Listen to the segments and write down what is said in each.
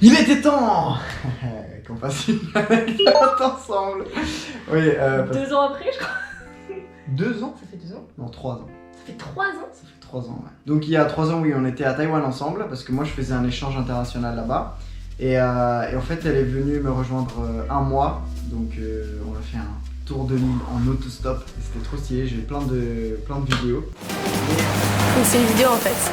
Il était temps qu'on fasse une anecdote ensemble. Oui, 2 ans après, je crois. 2 ans? Ça fait 2 ans. Non, 3 ans. Ça fait 3 ans. Ça fait 3 ans, ouais. Donc il y a 3 ans, oui, on était à Taïwan ensemble parce que moi je faisais un échange international là-bas. Et en fait, elle est venue me rejoindre un mois. Donc on a fait un tour de l'île en autostop. Et c'était trop stylé, j'ai plein de vidéos. Donc c'est une vidéo en fait.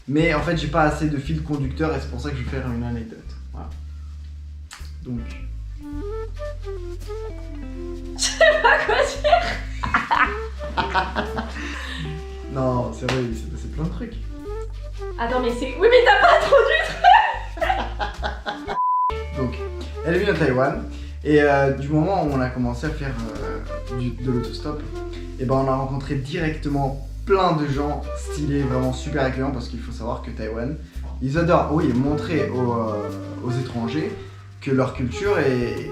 Mais en fait, j'ai pas assez de fil conducteur et c'est pour ça que je vais faire une anecdote. Voilà. Donc. Je sais pas quoi dire. Non, c'est vrai, il s'est passé plein de trucs. Attends, mais c'est. Oui, mais t'as pas introduit. Donc, elle est venue à Taïwan et du moment où on a commencé à faire de l'autostop, et ben on a rencontré directement plein de gens stylés, vraiment super accueillants parce qu'il faut savoir que Taïwan, ils adorent, oui, montrer aux étrangers que leur culture est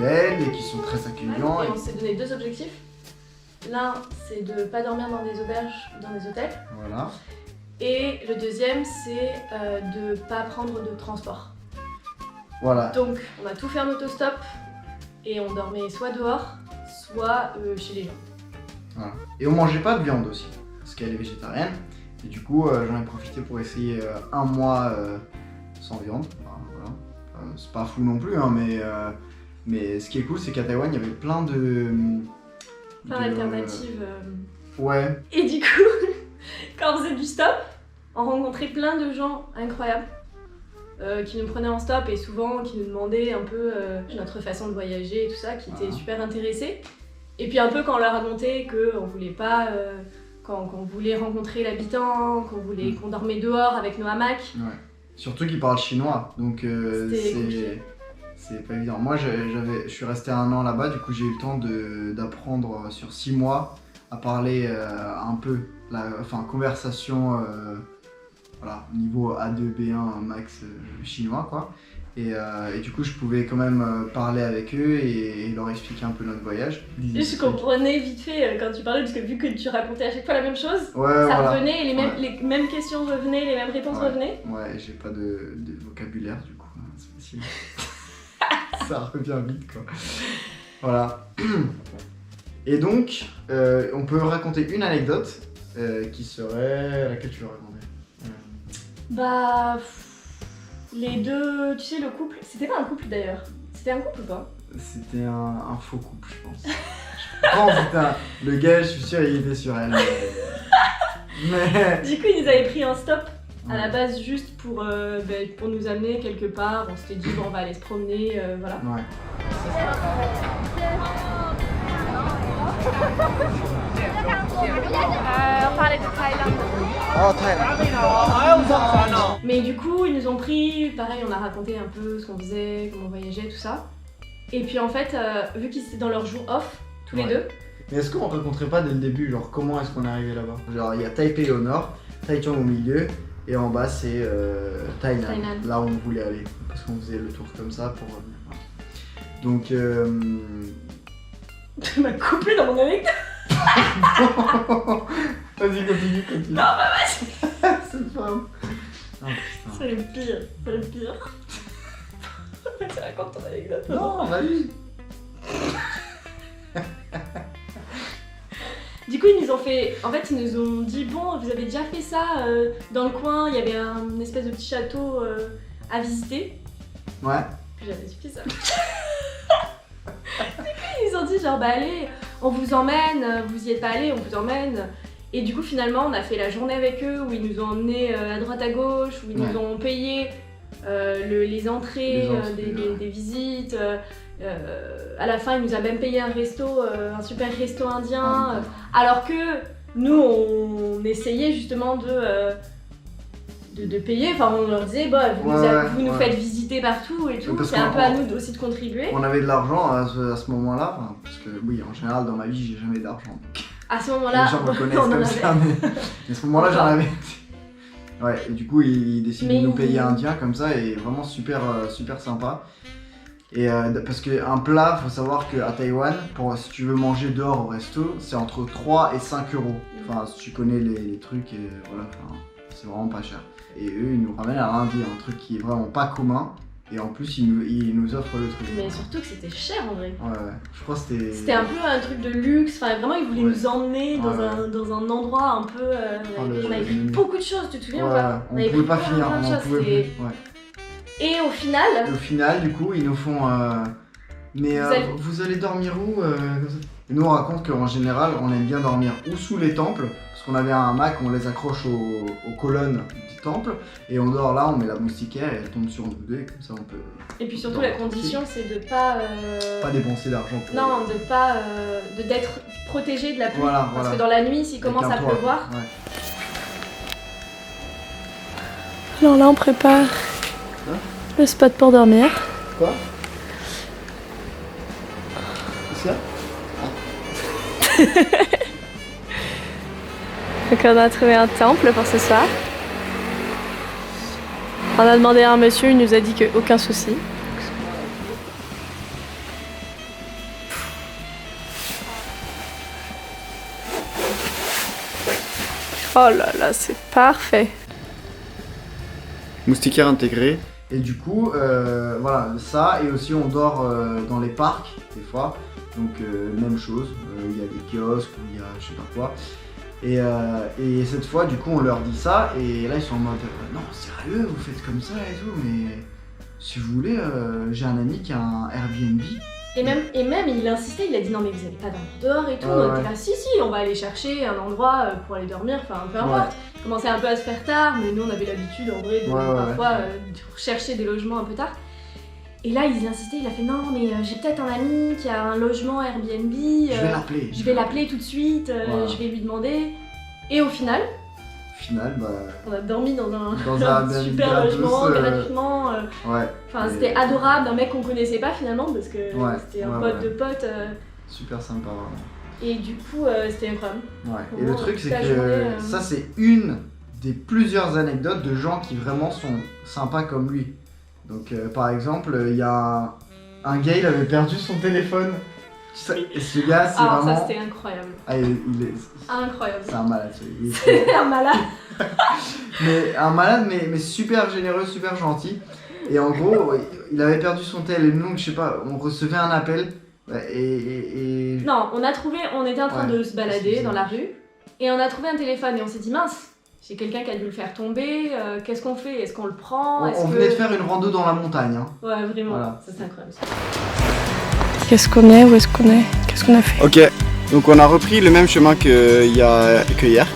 belle et qu'ils sont très accueillants. Et on s'est donné 2 objectifs. L'un, c'est de pas dormir dans des auberges, dans des hôtels. Voilà. Et le deuxième, c'est de pas prendre de transport. Voilà. Donc, on a tout fait en autostop et on dormait soit dehors, soit chez les gens. Voilà. Et on mangeait pas de viande aussi, parce qu'elle est végétarienne. Et du coup, j'en ai profité pour essayer un mois sans viande. Enfin, voilà. C'est pas fou non plus, hein, mais ce qui est cool, c'est qu'à Taïwan, il y avait plein Alternatives. Ouais. Et du coup, quand on faisait du stop, on rencontrait plein de gens incroyables qui nous prenaient en stop et souvent qui nous demandaient un peu notre façon de voyager et tout ça, qui étaient super intéressés. Et puis un peu quand on leur a montré qu'on voulait pas, qu'on voulait rencontrer l'habitant, qu'on voulait qu'on dormait dehors avec nos hamacs. Ouais. Surtout qu'ils parlent chinois, donc c'est pas évident. Moi je suis resté 1 an là-bas, du coup j'ai eu le temps d'apprendre sur 6 mois à parler un peu, conversation voilà, niveau A2, B1 max chinois quoi. Et du coup je pouvais quand même parler avec eux et leur expliquer un peu notre voyage. Et je comprenais vite fait quand tu parlais, parce que vu que tu racontais à chaque fois la même chose, ça revenait, et les mêmes questions revenaient, les mêmes réponses revenaient. Ouais, j'ai pas de vocabulaire du coup, spécial. Ça revient vite quoi. Voilà. Et donc, on peut raconter une anecdote qui serait... Laquelle tu veux raconter? Bah... Les deux... Tu sais, le couple... C'était pas un couple d'ailleurs. C'était un couple ou pas? C'était un faux couple, je pense. Le gars, je suis sûr, il était sur elle. Mais... Du coup, ils nous avaient pris un stop à la base juste pour nous amener quelque part. On s'était dit, bon, on va aller se promener, voilà. Ouais. On parlait de Thaïlande. Oh, Thaïlande. Mais du coup, ils nous ont pris, pareil, on a raconté un peu ce qu'on faisait, comment on voyageait, tout ça. Et puis en fait, vu qu'ils étaient dans leur jour off, tous les deux. Mais est-ce qu'on raconterait pas dès le début, genre comment est-ce qu'on est arrivé là-bas? Genre il y a Taipei au nord, Taichung au milieu, et en bas c'est Tainan, là où on voulait aller, parce qu'on faisait le tour comme ça pour revenir. Donc Tu m'as coupé dans mon anecdote. Vas-y, continue. Non, bah vas-y. Cette femme. Oh, c'est le pire, c'est le pire. Tu racontes ton anecdote. Non, vas-y. Du coup, ils nous ont fait. En fait, ils nous ont dit, bon, vous avez déjà fait ça dans le coin, il y avait une espèce de petit château à visiter. Ouais. Puis j'avais fait ça. Du coup, ils nous ont dit, genre, bah allez, on vous emmène, vous y êtes pas allé, on vous emmène. Et du coup, finalement, on a fait la journée avec eux où ils nous ont emmenés à droite à gauche, où ils nous ont payé les entrées, des visites. À la fin, il nous a même payé un resto, un super resto indien. Alors que nous, on essayait justement de payer. Enfin, on leur disait, bah, vous nous faites visiter partout et tout. C'est un peu à nous aussi de contribuer. On avait de l'argent à ce moment-là, parce que oui, en général, dans ma vie, j'ai jamais d'argent. À ce moment-là, les gens me on connaissent en comme avait. ça, mais à ce moment-là, j'en avais. Ouais, et du coup, il décide Mais de nous il- payer indien comme ça, et vraiment super, super sympa. Et parce qu'un plat, faut savoir qu'à Taïwan, si tu veux manger dehors au resto, c'est entre 3 et 5 euros. Enfin, si tu connais les trucs, et voilà, enfin, c'est vraiment pas cher. Et eux, ils nous ramènent à lundi, un truc qui est vraiment pas commun. Et en plus, ils nous offrent le truc. Mais surtout que c'était cher en vrai. Ouais, je crois que c'était. C'était un peu un truc de luxe, enfin vraiment ils voulaient Ouais. nous emmener dans, Ouais. dans un endroit un peu... le- on avait pris beaucoup de choses, tu te souviens ou Ouais, pas? on avait pouvait pris pas plein, finir, plein de on en choses, pouvait plus. c'était- Ouais. Et au final, Et au final, du coup, ils nous font. Mais vous allez dormir où comme ça. Et nous, on raconte qu'en général, on aime bien dormir ou sous les temples, parce qu'on avait un hamac, on les accroche aux colonnes du temple, et on dort là, on met la moustiquaire et elle tombe sur nous deux, et comme ça on peut et puis surtout dormir la tranquille. condition c'est de pas... Pas dépenser d'argent pour. Non, de pas... d'être protégé de la pluie. Voilà, Parce voilà. que dans la nuit, s'il Avec commence un à toit. pleuvoir, Ouais. Alors là, on prépare Hein le spot pour dormir. Quoi? C'est ça? Donc on a trouvé un temple pour ce soir. On a demandé à un monsieur, il nous a dit que aucun souci. Oh là là, c'est parfait. Moustiquaire intégré. Et du coup, voilà, ça, et aussi on dort dans les parcs, des fois. Donc, même chose, il y a des kiosques, ou il y a je sais pas quoi. Et cette fois, du coup, on leur dit ça, et là, ils sont en mode non, sérieux, vous faites comme ça et tout, mais si vous voulez, j'ai un ami qui a un Airbnb. et même il insistait, il a dit non mais vous allez pas dormir dehors et tout. Ouais, On était ouais. là, si, on va aller chercher un endroit pour aller dormir, enfin peu importe. Il commençait un peu à se faire tard, mais nous on avait l'habitude en vrai de parfois de chercher des logements un peu tard. Et là ils insistaient, il a fait non mais j'ai peut-être un ami qui a un logement Airbnb, Je vais l'appeler. je vais l'appeler tout de suite, Voilà. je vais lui demander. Et au final, Au final, bah, on a dormi dans un, Dans un super gratos, logement gratuitement. ouais. Enfin, Et c'était adorable, un mec qu'on connaissait pas finalement parce que Ouais, c'était un ouais, pote ouais. de pote. Super sympa, vraiment. Et du coup, c'était incroyable. Ouais. Et Vraiment, le truc, c'est toute la que journée, ça, c'est une des plusieurs anecdotes de gens qui vraiment sont sympas comme lui. Donc, par exemple, il y a un gars, il avait perdu son téléphone. Et ce gars, c'est Alors vraiment. ça, c'était incroyable. Ah, il est. Incroyable. C'est un malade, il est- C'est un malade. mais un malade, mais super généreux, super gentil. Et en gros, il avait perdu son tel. Et nous, je sais pas, on recevait un appel. Et Non, on était en train Ouais, de se balader c'est dans ça. la rue et on a trouvé un téléphone et on s'est dit mince, c'est quelqu'un qui a dû le faire tomber, qu'est-ce qu'on fait? Est-ce qu'on le prend? on venait de faire une rando dans la montagne. Hein. Ouais, vraiment, Voilà. ça c'est incroyable. Qu'est-ce qu'on est? Où est-ce qu'on est? Qu'est-ce qu'on a fait? Ok, donc on a repris le même chemin que hier,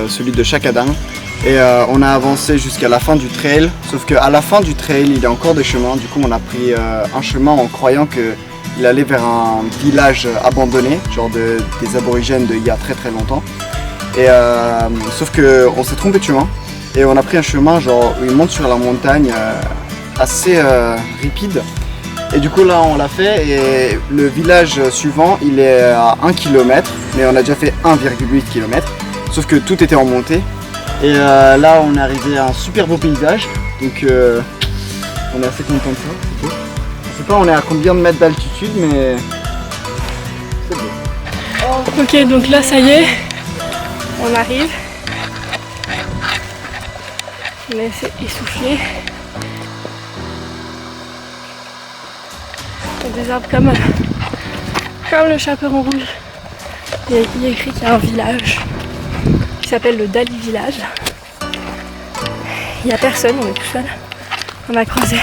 celui de Chakadang. Et on a avancé jusqu'à la fin du trail, sauf qu'à la fin du trail, il y a encore des chemins. Du coup, on a pris un chemin en croyant qu'il allait vers un village abandonné, genre des aborigènes d'il y a très très longtemps. Et sauf qu'on s'est trompé de chemin et on a pris un chemin genre où il monte sur la montagne assez rapide. Et du coup là on l'a fait et le village suivant il est à 1 km, mais on a déjà fait 1,8 km, sauf que tout était en montée. Et là on est arrivé à un super beau paysage, donc on est assez content de ça, c'est beau. Je sais pas on est à combien de mètres d'altitude, mais c'est beau. Ok, donc là, ça y est, on arrive. On est assez essoufflé. Il y a des arbres comme le chaperon rouge. Il y a écrit qu'il y a un village qui s'appelle le Dali Village. Il n'y a personne, on est tout seul. On a croisé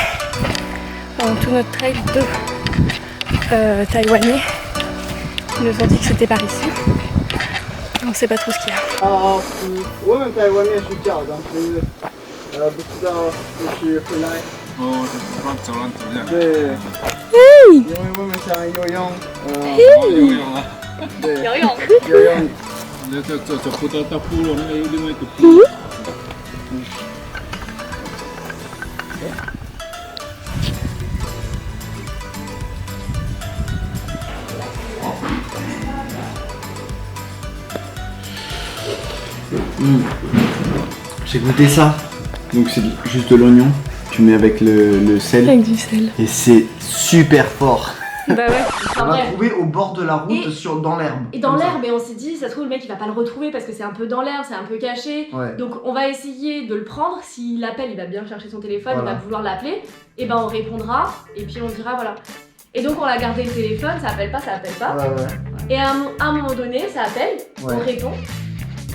pendant tout notre trail deux Taïwanais. Ils nous ont dit que c'était par ici. On sait pas trop ce qu'il y a. 我们在外面睡觉，当时不知道就是回来。哦，就是乱走乱走这样。对，因为我们想游泳，游泳啊，对，游泳。游泳。走不到部落那个有另外一个部落。J'ai goûté ça. Donc c'est juste de l'oignon. Tu mets avec le sel. Avec du sel. Et c'est super fort. Bah ouais. On En l'a vrai. trouvé au bord de la route, Et- dans l'herbe. Et dans Comme ça. l'herbe, et on s'est dit, ça se trouve, le mec il va pas le retrouver parce que c'est un peu dans l'herbe, c'est un peu caché. Ouais. Donc on va essayer de le prendre. S'il appelle, il va bien chercher son téléphone, Voilà. il va vouloir l'appeler. Et ben on répondra, et puis on dira voilà. Et donc on a gardé le téléphone, ça appelle pas, ça appelle pas. Ouais, ouais. Et à un moment donné, ça appelle, Ouais. on répond.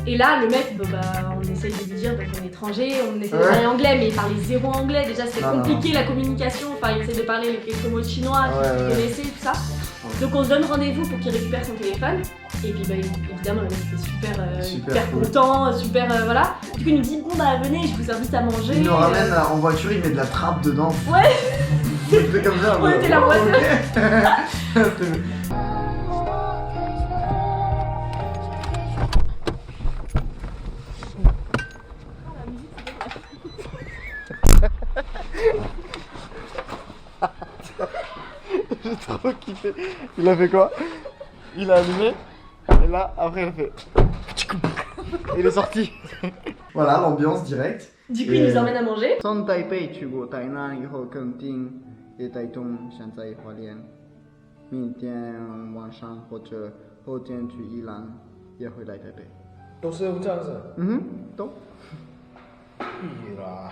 Et là, le mec, on essaye de lui dire donc on est étranger, on essaie de Ouais. parler anglais, mais il parlait zéro anglais. Déjà, c'était Non, non, compliqué la communication. Enfin, il essaie de parler quelques mots de chinois Ouais, qu'il ouais. connaissait, tout ça. Donc on se donne rendez-vous pour qu'il récupère son téléphone. Et puis évidemment, le mec était super, Super hyper cool. content, super voilà. Du coup, il nous dit bon bah venez, je vous invite à manger. Il nous ramène en voiture, il met de la trappe dedans. Ouais. C'était comme ça. On était là, ouais. Ok. J'ai trop kiffé. Il a fait quoi? Il a allumé. Et là, après, il a fait. Il est sorti. Voilà, l'ambiance directe. Du coup, il nous emmène à manger. 从台北去过台南以后，肯定也台中，现在花莲。明天晚上或者后天去宜兰，也会来台北。都是这样子。嗯哼，懂。屁啦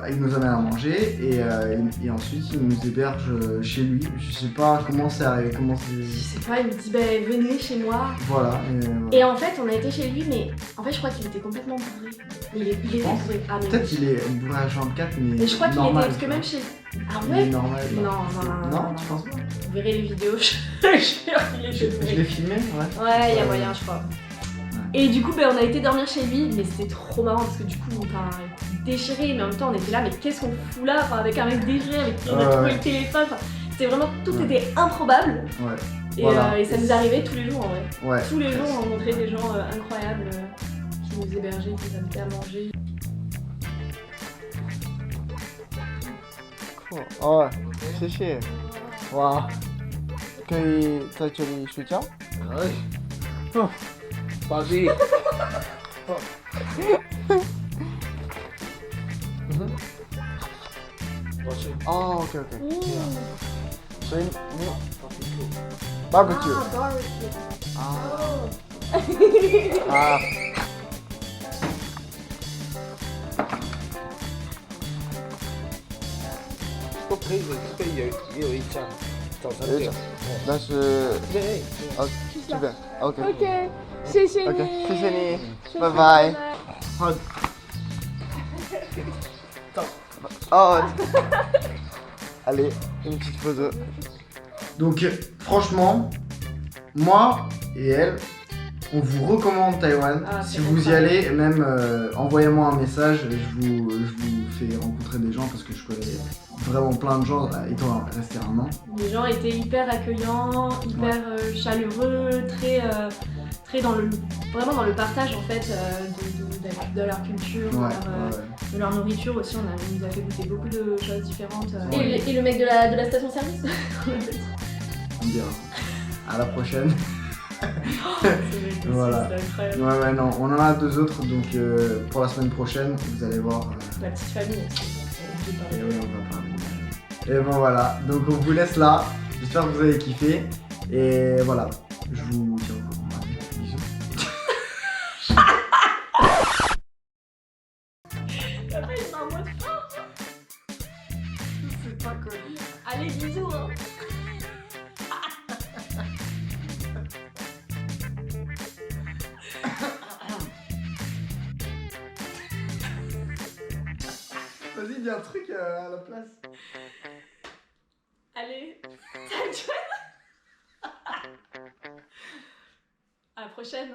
！Il nous amène à manger et ensuite il nous héberge chez lui. Je sais pas comment c'est arrivé, comment Je c'est. sais pas, il me dit bah venez chez moi. Voilà. Et en fait, on a été chez lui, mais en fait, je crois qu'il était complètement bourré. Il était pense. bourré. Ah, mais Peut-être qu'il est bourré à 24, mais. Mais je crois qu'il était, normal, parce que tu même vois. chez. Ah Il est ouais. normal. Non, tu penses pas? Vous verrez les vidéos, je jure qu'il était Je l'ai bourré. filmé, ouais. Ouais, il y a moyen, je crois. Et du coup, on a été dormir chez lui, mais c'était trop marrant parce que du coup, déchiré, mais en même temps, on était là, mais qu'est-ce qu'on fout là, enfin, avec un mec déchiré, avec qui on a trouvé le téléphone. Enfin, c'était vraiment, tout était improbable. Ouais. Et, Voilà. et ça nous arrivait tous les jours en vrai. Ouais. Tous les jours, on rencontrait des gens incroyables qui nous hébergeaient, qui nous invitaient à manger. Cool. Oh, 谢谢。哇，可以在这里睡觉？可以。哼，宝弟。我是哦，OK OK。嗯，所以你 barbecue 啊 barbecue 啊哦，啊。都可以的，这边也有一家早餐店。但是对，这边 OK OK，谢谢你 OK，谢谢你，谢谢拜拜。好。Oh. Allez, une petite photo. Donc franchement, moi et elle, on vous recommande Taïwan. Ah, Si c'est vous y sympa. allez, même envoyez-moi un message, je vous fais rencontrer des gens parce que je connais vraiment plein de gens étant resté un an. Les gens étaient hyper accueillants, hyper chaleureux, très dans le, vraiment dans le partage en fait de leur culture, Ouais, de leur nourriture aussi. On nous a fait goûter beaucoup de choses différentes. Et le mec de la station service. on dira. À la prochaine. Voilà. C'est incroyable. Ouais, non, on en a deux autres, donc pour la semaine prochaine, vous allez voir. La petite famille. Et oui, on va parler. Et bon voilà, donc on vous laisse là. J'espère que vous avez kiffé. Et voilà, je vous tiens au courant. Allez, bisous. Après, il m'a en mode C'est pas connu. allez, bisous hein. Vas-y, dis un truc à la place. Allez, à la prochaine.